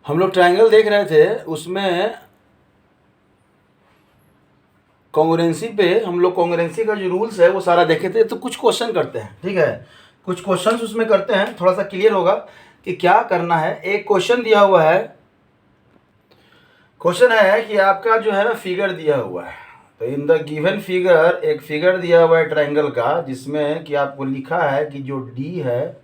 हम लोग ट्रायंगल देख रहे थे, उसमें कॉन्ग्रुएंसी पे हम लोग कॉन्ग्रुएंसी का जो रूल्स है वो सारा देखे थे। तो कुछ क्वेश्चन करते हैं, ठीक है, कुछ क्वेश्चंस उसमें करते हैं, थोड़ा सा क्लियर होगा कि क्या करना है। एक क्वेश्चन दिया हुआ है, क्वेश्चन है कि आपका जो है ना फिगर दिया हुआ है, तो इन द गिवन फिगर एक फिगर दिया हुआ है ट्रायंगल का, जिसमें कि आपको लिखा है कि जो डी है,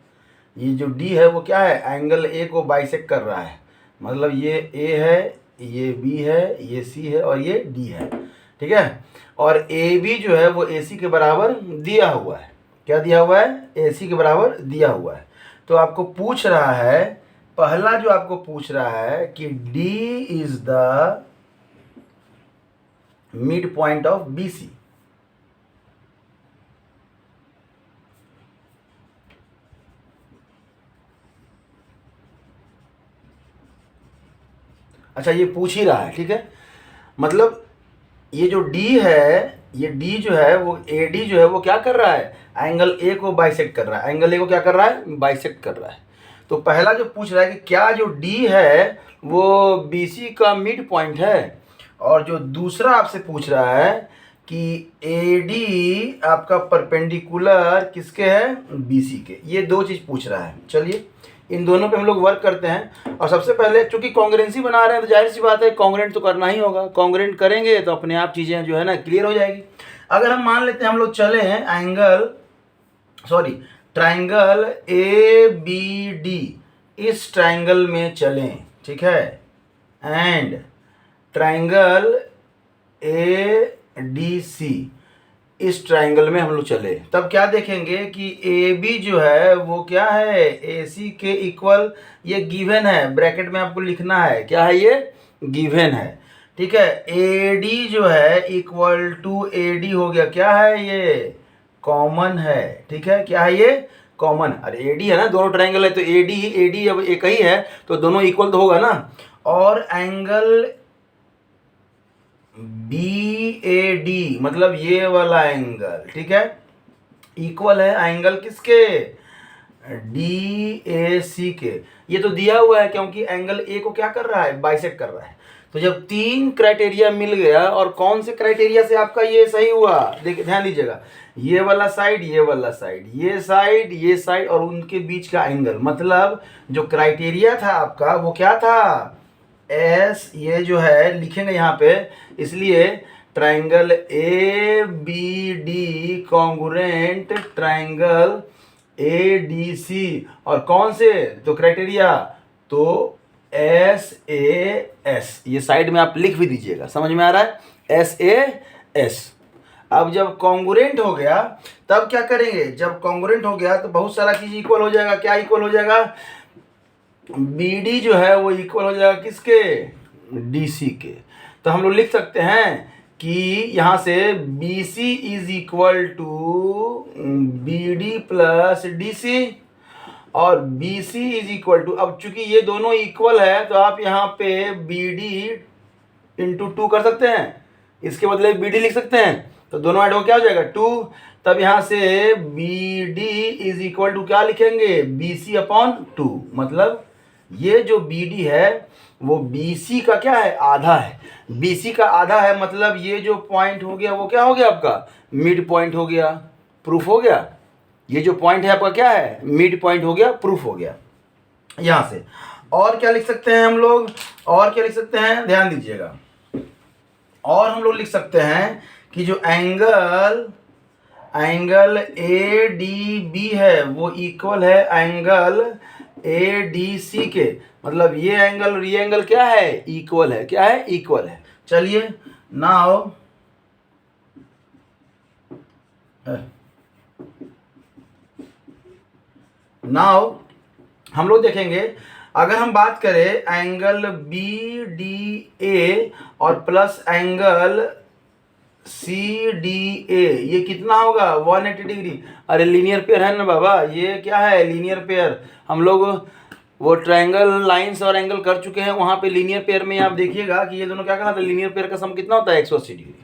ये जो डी है वो क्या है, एंगल ए को बाइसेक्ट कर रहा है। मतलब ये ए है, ये बी है, ये सी है और ये डी है, ठीक है। और ए बी जो है वो ए सी के बराबर दिया हुआ है। क्या दिया हुआ है, ए सी के बराबर दिया हुआ है। तो आपको पूछ रहा है, पहला जो आपको पूछ रहा है कि D is the midpoint of B C. अच्छा, ये पूछ ही रहा है, ठीक है। मतलब ये जो D है, ये D जो है वो AD जो है वो क्या कर रहा है, एंगल A को बाइसेक्ट कर रहा है। एंगल A को क्या कर रहा है, बाइसेक्ट कर रहा है। तो पहला जो पूछ रहा है कि क्या जो D है वो BC का मिड पॉइंट है, और जो दूसरा आपसे पूछ रहा है कि AD आपका परपेंडिकुलर किसके है, BC के। ये दो चीज़ पूछ रहा है। चलिए इन दोनों पे हम लोग वर्क करते हैं। और सबसे पहले चूंकि कॉन्ग्रुएंसी बना रहे हैं तो जाहिर सी बात है कॉन्ग्रुएंट तो करना ही होगा। कॉन्ग्रुएंट करेंगे तो अपने आप चीज़ें जो है ना क्लियर हो जाएगी। अगर हम मान लेते हैं हम लोग चले हैं ट्राइंगल ए बी डी, इस ट्राइंगल में चलें, ठीक है, and triangle A D C, इस ट्राइंगल में हम लोग चले, तब क्या देखेंगे कि ए बी जो है वो क्या है, ए सी के इक्वल। ये गिवन है, ब्रैकेट में आपको लिखना है, क्या है ये, गिवन है, ठीक है। ए डी जो है इक्वल टू ए डी हो गया, क्या है ये, कॉमन है, ठीक है। क्या है ये, कॉमन। अरे ए डी है ना, दोनों ट्राइंगल है तो ए डी अब एक ही है तो दोनों इक्वल तो होगा ना। और एंगल बी ए डी मतलब ये वाला एंगल, ठीक है, इक्वल है एंगल किसके, डी ए सी के। ये तो दिया हुआ है क्योंकि एंगल ए को क्या कर रहा है, बाइसेक्ट कर रहा है। तो जब तीन क्राइटेरिया मिल गया, और कौन से क्राइटेरिया से आपका ये सही हुआ, देखिए ध्यान दीजिएगा, ये वाला साइड, ये वाला साइड, ये साइड, ये साइड, और उनके बीच का एंगल, मतलब जो क्राइटेरिया था आपका वो क्या था, एस, ये जो है लिखेंगे यहाँ पे, इसलिए triangle A B D congruent triangle A D C. और कौन से, तो क्राइटेरिया, तो एस ए एस, ये साइड में आप लिख भी दीजिएगा, समझ में आ रहा है, एस ए एस। अब जब कॉन्ग्रुएंट हो गया तब क्या करेंगे, जब कॉन्ग्रुएंट हो गया तो बहुत सारा चीज इक्वल हो जाएगा। क्या इक्वल हो जाएगा, बी डी जो है वो इक्वल हो जाएगा किसके, डी सी के। तो हम लोग लिख सकते हैं कि यहाँ से B C is equal to B D plus D C, और B C is equal to, अब चूंकि ये दोनों इक्वल है तो आप यहाँ पे बी डी इंटू टू कर सकते हैं, इसके बदले बी डी लिख सकते हैं, तो दोनों ऐड हो क्या हो जाएगा, टू। तब यहाँ से B D is equal to क्या लिखेंगे, बी सी अपॉन टू। मतलब ये जो बी डी है वो बी सी का क्या है, आधा है। बी सी का आधा है मतलब ये जो पॉइंट हो गया वो क्या हो गया आपका, मिड पॉइंट हो गया, प्रूफ हो गया। ये जो पॉइंट है आपका क्या है, मिड पॉइंट हो गया, प्रूफ हो गया यहाँ से। और क्या लिख सकते हैं हम लोग, और क्या लिख सकते हैं, ध्यान दीजिएगा, और हम लोग लिख सकते हैं कि जो एंगल ए डी बी है वो इक्वल है एंगल ए डी सी के। मतलब ये एंगल और ये एंगल क्या है, इक्वल है, क्या है, इक्वल है। चलिए नाउ हम लोग देखेंगे, अगर हम बात करें एंगल बी डी ए और plus angle C D A, ये कितना होगा, 180 डिग्री। अरे लीनियर पेयर है ना बाबा, ये क्या है, लीनियर पेयर। हम लोग वो ट्रायंगल लाइंस और एंगल कर चुके हैं, वहाँ पे लीनियर पेयर में आप देखिएगा कि ये दोनों क्या कहना था, लीनियर पेयर का सम कितना होता है, 180 डिग्री।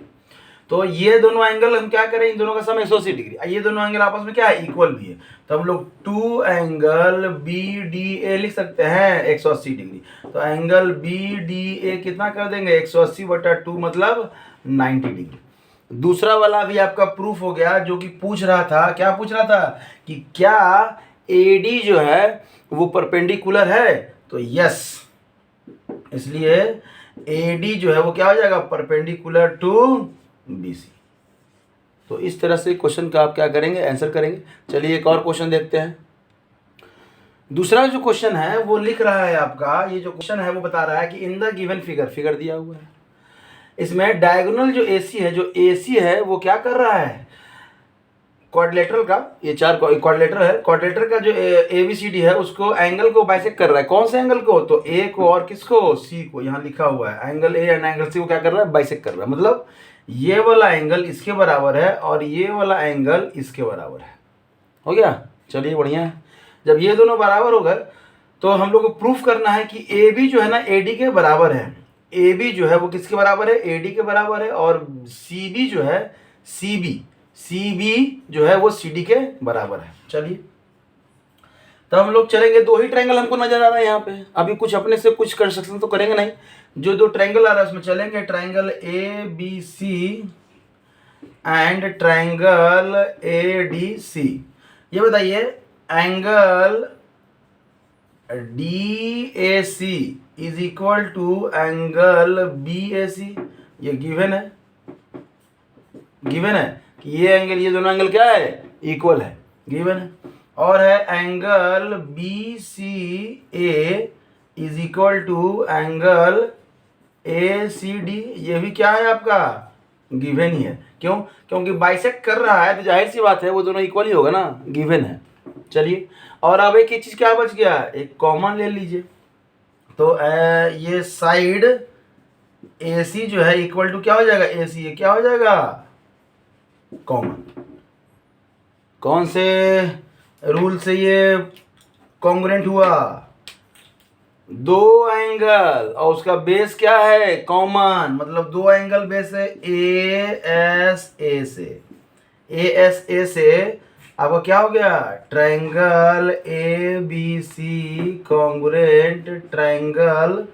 तो ये दोनों एंगल हम क्या करें, इन दोनों का सम 180 डिग्री। ये दोनों एंगल आपस में क्या है, इक्वल भी है। तो हम लोग 2 एंगल BDA लिख सकते हैं 180 डिग्री। तो एंगल BDA कितना कर देंगे, 180/2 मतलब 90 डिग्री। दूसरा वाला भी आपका प्रूफ हो गया, जो कि पूछ रहा था, क्या पूछ रहा था कि क्या AD जो है वो परपेंडिकुलर है। तो यस, इसलिए AD जो है वो क्या हो जाएगा, परपेंडिकुलर टू BC। तो इस तरह से क्वेश्चन का आप क्या करेंगे, आंसर करेंगे। चलिए एक और क्वेश्चन देखते हैं। दूसरा जो क्वेश्चन है वो लिख रहा है आपका, ये जो क्वेश्चन है वो बता रहा है कि इन द गिवन फिगर दिया हुआ है, इसमें डायगोनल जो AC है वो क्या कर रहा है, क्वाड्रिलेटरल का, ये 4 क्वाड्रिलेटर है, क्वाड्रिलेटर का जो ABCD है उसको एंगल को बाइसेक्ट कर रहा है। कौन से एंगल को, तो A को और किसको, C को। यहाँ लिखा हुआ है angle A and angle C को क्या कर रहा है, बाइसेक्ट कर रहा है। मतलब ये वाला एंगल इसके बराबर है और ये वाला एंगल इसके बराबर है। हो गया, चलिए बढ़िया है। जब ये दोनों बराबर हो गए तो हम लोग को प्रूफ करना है कि AB जो है ना AD के बराबर है। AB जो है वो किसके बराबर है, AD के बराबर है। और CB जो है CB जो है वो CD के बराबर है। चलिए तो हम लोग चलेंगे, 2 ही ट्रायंगल हमको नजर आ रहा है यहाँ पे। अभी कुछ अपने से कुछ कंस्ट्रक्शन तो करेंगे नहीं, जो 2 ट्रायंगल आ रहा है उसमें चलेंगे। Triangle ABC and triangle ADC। ये बताइए angle DAC is equal to angle BAC। ये गिवन है कि ये एंगल, ये दोनों एंगल क्या है, इक्वल है, गिवन है। और है angle BCA is equal to angle ACD। ये भी क्या है आपका, गिवन ही है। क्यों, क्योंकि बाइसेक्ट कर रहा है तो जाहिर सी बात है वो दोनों इक्वल ही होगा ना, गिवन है। चलिए और अब एक चीज क्या बच गया, एक कॉमन ले लीजिए। तो ये साइड AC जो है इक्वल टू क्या हो जाएगा, ACA क्या हो जाएगा, कॉमन। कौन से रूल से ये कॉन्ग्रुएंट हुआ, 2 एंगल और उसका बेस क्या है, कॉमन। मतलब 2 एंगल बेस है ASA से आपको क्या हो गया, triangle ABC congruent triangle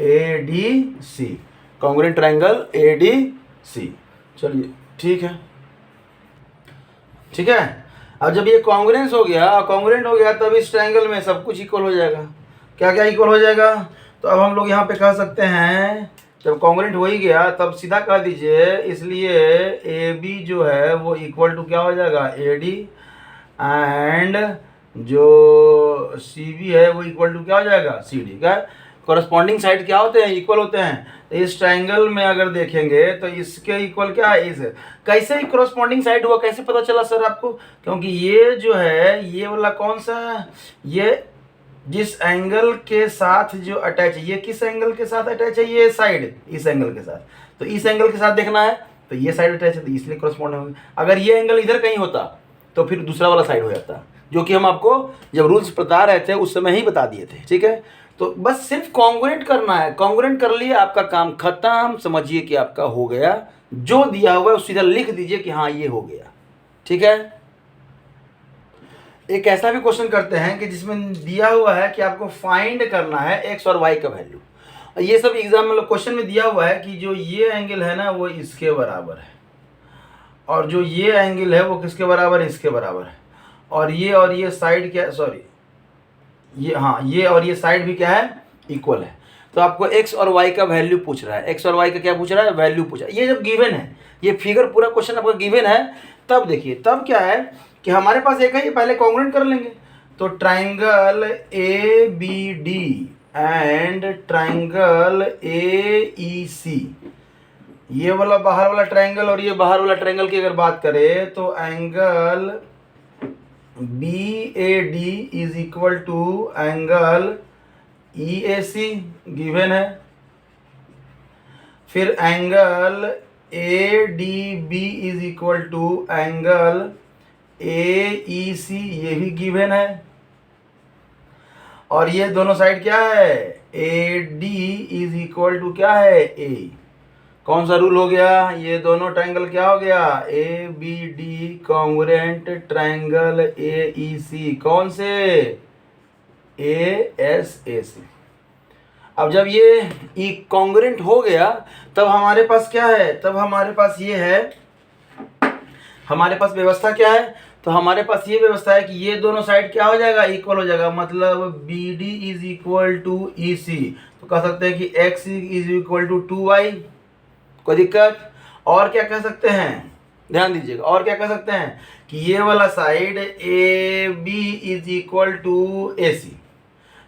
ADC, congruent triangle ADC। चलिए ठीक है। अब जब ये कॉन्ग्रुएंस हो गया, कॉन्ग्रुएंट हो गया, तब इस ट्रायंगल में सब कुछ इक्वल हो जाएगा। क्या क्या इक्वल हो जाएगा, तो अब हम लोग यहाँ पे कह सकते हैं, जब कॉन्ग्रुएंट हो ही गया तब सीधा कह दीजिए, इसलिए AB जो है वो इक्वल टू क्या हो जाएगा, AD एंड जो CB है वो इक्वल टू क्या हो जाएगा, CD। क्या कॉरस्पॉन्डिंग साइड क्या होते हैं, इक्वल होते हैं। तो इस ट्रायंगल में अगर देखेंगे तो इसके इक्वल क्या है, इस कैसे कॉरस्पॉन्डिंग साइड हुआ, कैसे पता चला सर आपको, क्योंकि ये जो है ये वाला कौन सा, ये जिस एंगल के साथ जो अटैच है, ये किस एंगल के साथ अटैच है, ये साइड इस एंगल के साथ। तो इस एंगल के साथ देखना है तो ये साइड अटैच है, तो इसलिए कॉरस्पॉन्डिंग होगी। अगर ये एंगल इधर कहीं होता तो फिर दूसरा वाला साइड हो जाता, जो कि हम आपको जब रूल्स बता रहे थे उस समय ही बता दिए थे। ठीक है, तो बस सिर्फ कॉन्ग्रुएंट करना है, कॉन्ग्रुएंट कर लिए आपका काम खत्म। समझिए कि आपका हो गया, जो दिया हुआ है सीधा लिख दीजिए कि हाँ ये हो गया। ठीक है, एक ऐसा भी क्वेश्चन करते हैं कि जिसमें दिया हुआ है कि आपको फाइंड करना है x और y का वैल्यू। ये सब एग्जाम में क्वेश्चन में दिया हुआ है कि जो ये एंगल है ना वो इसके बराबर है, और जो ये एंगल है वो किसके बराबर है, इसके बराबर है। और ये साइड क्या, सॉरी ये, हाँ ये और ये साइड भी क्या है, इक्वल है। तो आपको x और y का वैल्यू पूछ रहा है, x और y का क्या पूछ रहा है, वैल्यू पूछ रहा है। ये जब गिवन है, ये फिगर पूरा क्वेश्चन आपका गिवन है, तब देखिए तब क्या है कि हमारे पास एक है, ये पहले कॉन्ग्रुएंट कर लेंगे। तो triangle ABD and triangle AEC, ये वाला बाहर वाला ट्रायंगल और ये बाहर वाला ट्रायंगल की अगर बात करें तो angle BAD is equal to angle EAC given है। फिर angle ADB is equal to angle AEC, ये भी गिवन है। और ये दोनों साइड क्या है, AD इज इक्वल टू क्या है, A। कौन सा रूल हो गया, ये दोनों ट्रायंगल क्या हो गया, A B D congruent triangle A E C, कौन से, ए एस ए सी। अब जब ये कॉन्ग्रुएंट हो गया तब हमारे पास क्या है, तब हमारे पास ये है, हमारे पास व्यवस्था क्या है, तो हमारे पास ये व्यवस्था है कि ये दोनों साइड क्या हो जाएगा, इक्वल हो जाएगा, मतलब B D is equal to E C. तो कह सकते हैं कि x is equal to 2y, कोई दिक्कत। और क्या कह सकते हैं, ध्यान दीजिएगा, और क्या कह सकते हैं कि ये वाला side A B is equal to A C.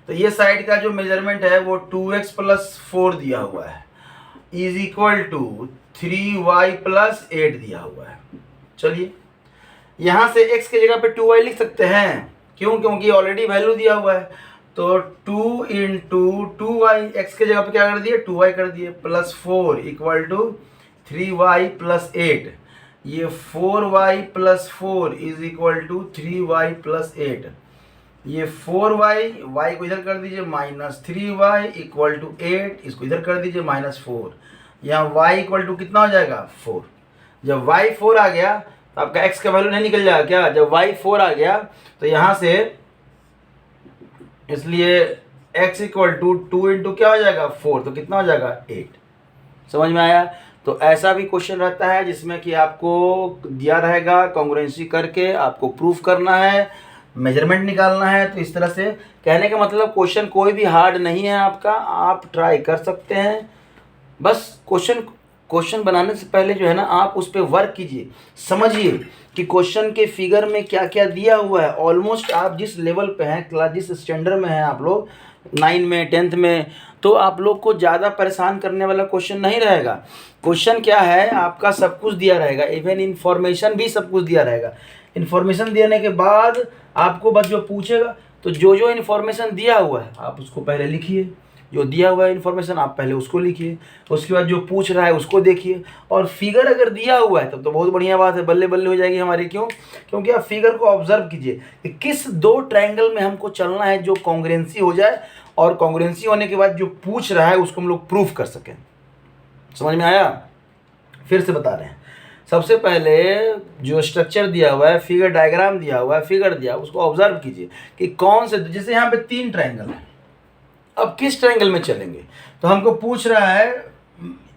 तो ये साइड का जो मेजरमेंट है वो 2x प्लस 4 दिया हुआ है, is equal to 3y plus 8 दिया हुआ है। चलिए यहाँ से x की जगह पे 2y लिख सकते हैं, क्यों, क्योंकि ऑलरेडी वैल्यू दिया हुआ है। तो 2 इंटू 2y, एक्स के जगह पे क्या कर दिए, 2y कर दिए, plus 4 equal to 3y plus 8। ये 4y plus 4 is equal to 3y plus 8। ये 4y, y को इधर कर दीजिए, माइनस 3y इक्वल टू 8, इसको इधर कर दीजिए, माइनस 4। यहाँ y इक्वल टू कितना हो जाएगा, 4। जब y 4 आ गया तो आपका x का वैल्यू नहीं निकल जाएगा क्या, जब y 4 आ गया तो यहाँ से, इसलिए x इक्वल टू 2 इंटू क्या हो जाएगा 4, तो कितना हो जाएगा 8। समझ में आया। तो ऐसा भी क्वेश्चन रहता है जिसमें कि आपको दिया रहेगा, कॉन्ग्रुएंसी करके आपको प्रूफ करना है, मेजरमेंट निकालना है। तो इस तरह से कहने का मतलब क्वेश्चन कोई भी हार्ड नहीं है आपका, आप ट्राई कर सकते हैं। बस क्वेश्चन बनाने से पहले जो है ना, आप उस पर वर्क कीजिए, समझिए कि क्वेश्चन के फिगर में क्या क्या दिया हुआ है। ऑलमोस्ट आप जिस लेवल पे हैं, क्लास जिस स्टैंडर्ड में हैं आप लोग, 9 में 10th में, तो आप लोग को ज़्यादा परेशान करने वाला क्वेश्चन नहीं रहेगा। क्वेश्चन क्या है, आपका सब कुछ दिया रहेगा, इवन इन्फॉर्मेशन भी सब कुछ दिया रहेगा। इन्फॉर्मेशन देने के बाद आपको बस जो पूछेगा, तो जो जो इन्फॉर्मेशन दिया हुआ है आप उसको पहले लिखिए, जो दिया हुआ है इन्फॉर्मेशन आप पहले उसको लिखिए, उसके बाद जो पूछ रहा है उसको देखिए। और फिगर अगर दिया हुआ है तब तो बहुत बढ़िया बात है, बल्ले बल्ले हो जाएगी हमारी। क्यों, क्योंकि आप फिगर को ऑब्जर्व कीजिए कि किस दो ट्रायंगल में हमको चलना है जो कॉन्ग्रुएंसी हो जाए, और कॉन्ग्रुएंसी होने के बाद जो पूछ रहा है उसको हम लोग प्रूफ कर सकें। समझ में आया। फिर से बता रहे हैं, सबसे पहले जो स्ट्रक्चर दिया हुआ है, फिगर डायग्राम दिया हुआ है, फिगर दिया, उसको ऑब्जर्व कीजिए कि कौन से, जैसे यहाँ पे 3 ट्रायंगल है, अब किस ट्रायंगल में चलेंगे। तो हमको पूछ रहा है